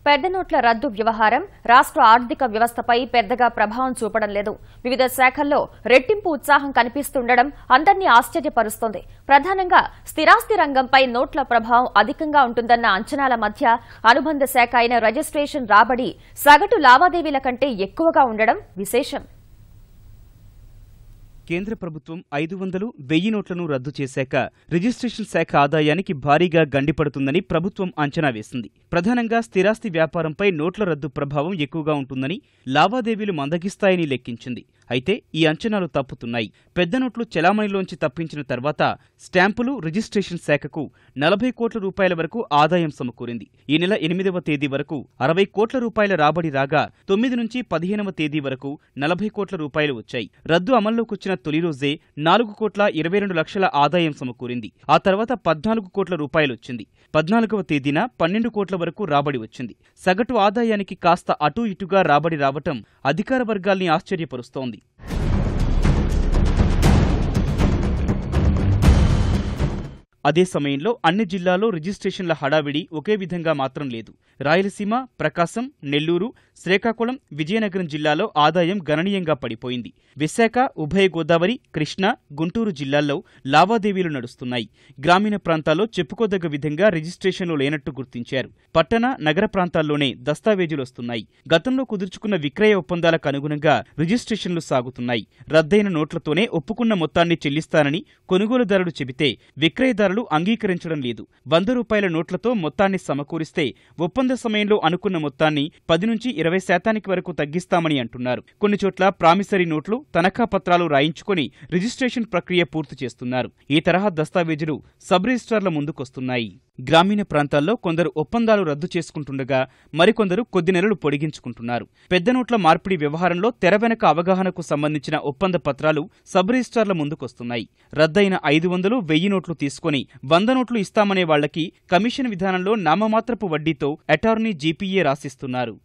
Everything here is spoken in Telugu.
పెద్ద నోట్ల రద్దు వ్యవహారం రాష్ట్ర ఆర్థిక వ్యవస్థపై పెద్దగా ప్రభావం చూపడం లేదు. వివిధ శాఖల్లో రెట్టింపు ఉత్సాహం కనిపిస్తుండడం అందరినీ ఆశ్చర్యపరుస్తోంది. ప్రధానంగా స్థిరాస్తి రంగంపై నోట్ల ప్రభావం అధికంగా ఉంటుందన్న అంచనాల మధ్య అనుబంధ శాఖ అయిన రిజిస్ట్రేషన్ రాబడి సగటు లావాదేవీల కంటే ఎక్కువగా ఉండడం విశేషం. కేంద్ర ప్రభుత్వం 500,000 నోట్లను రద్దు చేశాక రిజిస్ట్రేషన్ శాఖ ఆదాయానికి భారీగా గండిపడుతుందని ప్రభుత్వం అంచనా వేసింది. ప్రధానంగా స్థిరాస్తి వ్యాపారంపై నోట్ల రద్దు ప్రభావం ఎక్కువగా ఉంటుందని, లావాదేవీలు మందగిస్తాయని లెక్కించింది. అయితే ఈ అంచనాలు తప్పుతున్నాయి. పెద్ద నోట్లు చెలామణిలోంచి తప్పించిన తర్వాత స్టాంపులు రిజిస్ట్రేషన్ శాఖకు 40 కోట్ల రూపాయల వరకు ఆదాయం సమకూరింది. ఈ నెల 8వ తేదీ వరకు 60 కోట్ల రూపాయల రాబడి రాగా 9 నుంచి 15వ తేదీ వరకు 40 కోట్ల రూపాయలు వచ్చాయి. రద్దు అమల్లోకొచ్చిన తొలి రోజే 4,22 లక్షల ఆదాయం సమకూరింది. ఆ తర్వాత 14 కోట్ల రూపాయలొచ్చింది. 14వ తేదీన 12 కోట్ల వరకు రాబడి వచ్చింది. సగటు ఆదాయానికి కాస్త అటూ ఇటుగా రాబడి రావటం అధికార వర్గాల్ని ఆశ్చర్యపరుస్తోంది. అదే సమయంలో అన్ని జిల్లాల్లో రిజిస్ట్రేషన్ల హడావిడి ఒకే విధంగా మాత్రం లేదు. రాయలసీమ, ప్రకాశం, నెల్లూరు, శ్రీకాకుళం, విజయనగరం జిల్లాలో ఆదాయం గణనీయంగా పడిపోయింది. విశాఖ, ఉభయ గోదావరి, కృష్ణా, గుంటూరు జిల్లాల్లో లావాదేవీలు నడుస్తున్నాయి. గ్రామీణ ప్రాంతాల్లో చెప్పుకోదగ్గ విధంగా రిజిస్ట్రేషన్లు లేనట్టు గుర్తించారు. పట్టణ, నగర ప్రాంతాల్లోనే దస్తావేజులొస్తున్నాయి. గతంలో కుదుర్చుకున్న విక్రయ ఒప్పందాలకు అనుగుణంగా రిజిస్ట్రేషన్లు సాగుతున్నాయి. రద్దయిన నోట్లతోనే ఒప్పుకున్న మొత్తాన్ని చెల్లిస్తానని కొనుగోలుదారుడు చెబితే విక్రయదారులు అంగీకరించడం లేదు. 100 రూపాయల నోట్లతో మొత్తాన్ని సమకూరిస్తే ఒప్పంద సమయంలో అనుకున్న మొత్తాన్ని 10 నుంచి 20% వరకు తగ్గిస్తామని అంటున్నారు. కొన్ని చోట్ల ప్రామిసరీ నోట్లు, తనఖా పత్రాలు రాయించుకుని రిజిస్ట్రేషన్ ప్రక్రియ పూర్తి చేస్తున్నారు. ఈ తరహా దస్తావేజులు సబ్ రిజిస్ట్రార్ల ముందుకొస్తున్నాయి. గ్రామీణ ప్రాంతాల్లో కొందరు ఒప్పందాలు రద్దు చేసుకుంటుండగా మరికొందరు కొద్ది నెలలు పొడిగించుకుంటున్నారు. పెద్ద నోట్ల మార్పిడి వ్యవహారంలో తెర వెనక అవగాహనకు సంబంధించిన ఒప్పంద పత్రాలు సబ్ రిజిస్ట్రార్ల ముందుకొస్తున్నాయి. రద్దయిన 500, 1000 నోట్లు తీసుకుని 100 నోట్లు ఇస్తామనే వాళ్లకి కమిషన్ విధానంలో నామమాత్రపు వడ్డీతో అటార్నీ జీపీఏ రాసిస్తున్నారు.